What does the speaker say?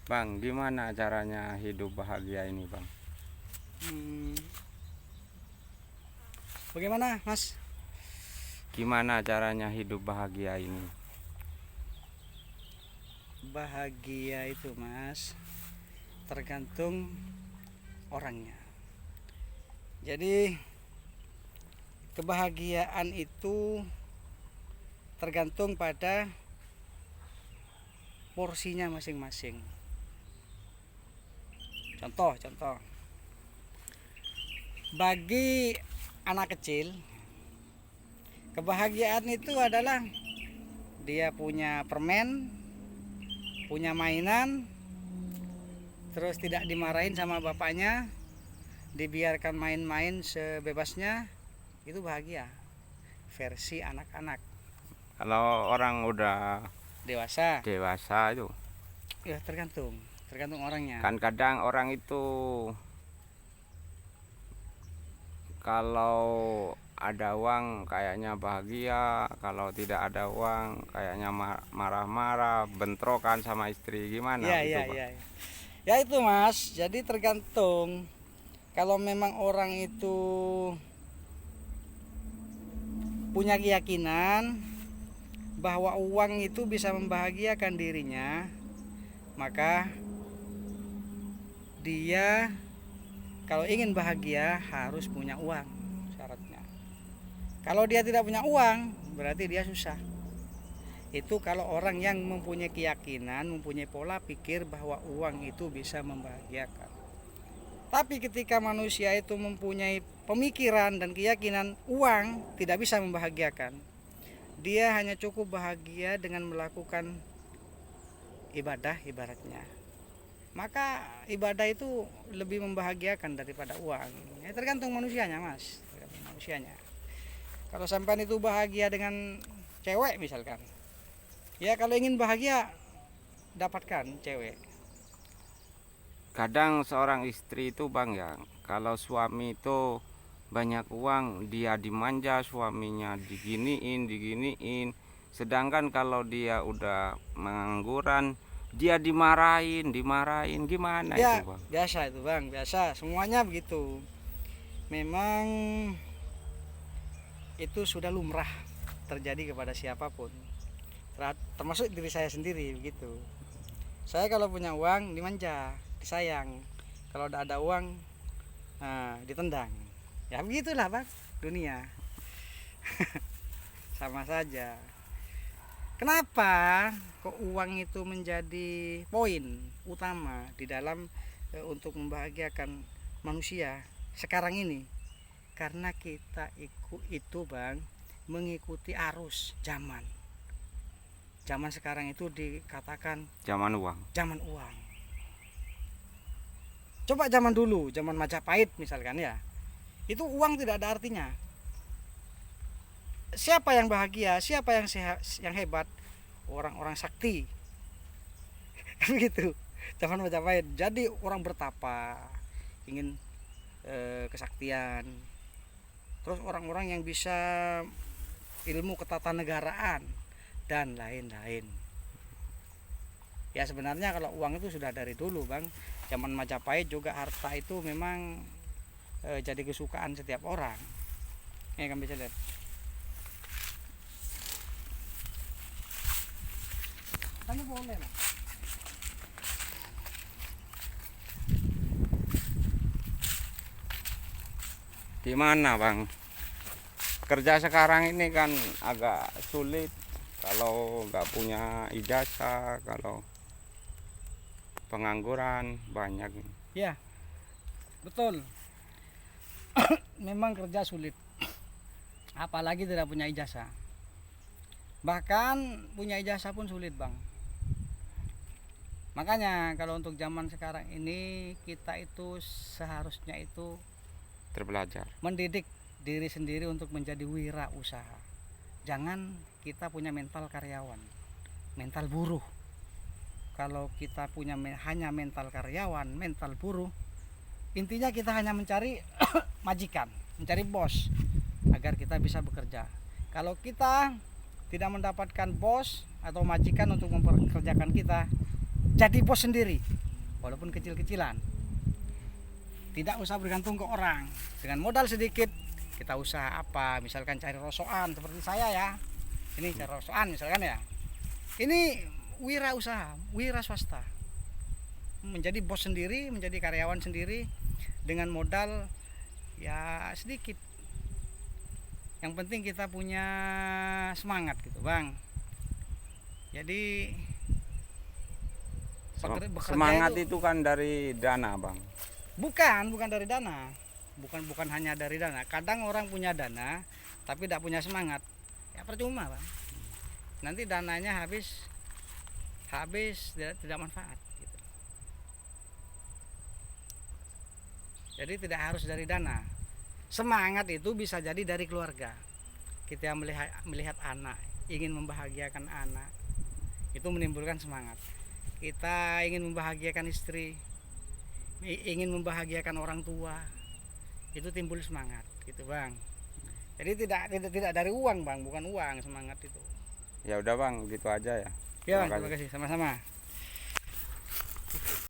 Bang, gimana caranya hidup bahagia ini, Bang? Hmm, Bagaimana, Mas? Gimana caranya hidup bahagia ini? Bahagia itu, Mas, tergantung orangnya. Jadi, kebahagiaan itu tergantung pada porsinya masing-masing. Contoh, bagi anak kecil, kebahagiaan itu adalah dia punya permen, punya mainan, terus tidak dimarahin sama bapaknya, dibiarkan main-main sebebasnya, itu bahagia versi anak-anak. Kalau orang udah Dewasa dewasa itu, ya tergantung orangnya. kan kadang orang itu kalau ada uang kayaknya bahagia, kalau tidak ada uang kayaknya marah-marah, bentrokan sama istri, gimana Ya, gitu, ya, Bang? ya. Ya itu, Mas. Jadi tergantung. Kalau memang orang itu punya keyakinan bahwa uang itu bisa membahagiakan dirinya, maka dia kalau ingin bahagia harus punya uang syaratnya. Kalau dia tidak punya uang, berarti dia susah. Itu kalau orang yang mempunyai keyakinan, mempunyai pola pikir bahwa uang itu bisa membahagiakan. Tapi ketika manusia itu mempunyai pemikiran dan keyakinan uang tidak bisa membahagiakan, dia hanya cukup bahagia dengan melakukan ibadah ibaratnya. Maka ibadah itu lebih membahagiakan daripada uang. Ya, tergantung manusianya, Mas. Tergantung manusianya. Kalau sampean itu bahagia dengan cewek misalkan, ya kalau ingin bahagia dapatkan cewek. Kadang seorang istri itu, Bang, ya, kalau suami itu banyak uang, dia dimanja, suaminya diginiin. Sedangkan kalau dia udah mengangguran, dia dimarahin, gimana Ya, itu, Bang? biasa itu, Bang, biasa. Semuanya begitu. Memang itu sudah lumrah terjadi kepada siapapun. Termasuk diri saya sendiri begitu. Saya kalau punya uang dimanja, disayang. Kalau tidak ada uang, ditendang. Ya begitulah, Bang, dunia. Sama saja. Kenapa kok uang itu menjadi poin utama di dalam untuk membahagiakan manusia sekarang ini? Karena kita itu, Bang, mengikuti arus zaman. Zaman sekarang itu dikatakan Zaman uang. zaman uang. Coba zaman dulu, zaman Majapahit misalkan ya. Itu uang tidak ada artinya. Siapa yang bahagia, siapa yang hebat? Orang-orang sakti. Kan begitu. Zaman Majapahit. Jadi orang bertapa, ingin kesaktian. Terus orang-orang yang bisa ilmu ketatanegaraan dan lain-lain. Ya sebenarnya kalau uang itu sudah dari dulu, Bang. Zaman Majapahit juga harta itu memang jadi kesukaan setiap orang. Ini kan bisa lihat. Tanya boleh lah. Gimana, Bang? Kerja sekarang ini kan agak sulit kalau nggak punya ijazah, kalau pengangguran banyak. Ya, betul. Memang kerja sulit. Apalagi tidak punya ijazah. Bahkan punya ijazah pun sulit, Bang. Makanya kalau untuk zaman sekarang ini kita itu seharusnya itu Terbelajar. mendidik diri sendiri untuk menjadi wirausaha. Jangan kita punya mental karyawan, mental buruh. Kalau kita punya hanya mental karyawan, mental buruh, intinya kita hanya mencari majikan, mencari bos agar kita bisa bekerja. Kalau kita tidak mendapatkan bos atau majikan untuk mempekerjakan kita, jadi bos sendiri walaupun kecil-kecilan. Tidak usah bergantung ke orang. Dengan modal sedikit kita usaha apa, misalkan cari rosokan seperti saya ya. Ini cari rosokan misalkan ya. Ini wirausaha, wira swasta. Menjadi bos sendiri, menjadi karyawan sendiri dengan modal ya sedikit. Yang penting kita punya semangat gitu, Bang. Jadi bekerja Semangat itu kan dari dana, Bang. bukan dari dana. Bukan hanya dari dana. Kadang orang punya dana tapi tidak punya semangat. Ya percuma, Bang. Nanti dananya habis tidak manfaat gitu. Jadi tidak harus dari dana. Semangat itu bisa jadi dari keluarga. Kita melihat anak, ingin membahagiakan anak, itu menimbulkan semangat. Kita ingin membahagiakan istri, ingin membahagiakan orang tua, itu timbul semangat gitu, Bang. Jadi tidak dari uang, Bang, bukan uang semangat itu. Ya udah, Bang, gitu aja ya. Ya, Bang, terima kasih sama-sama.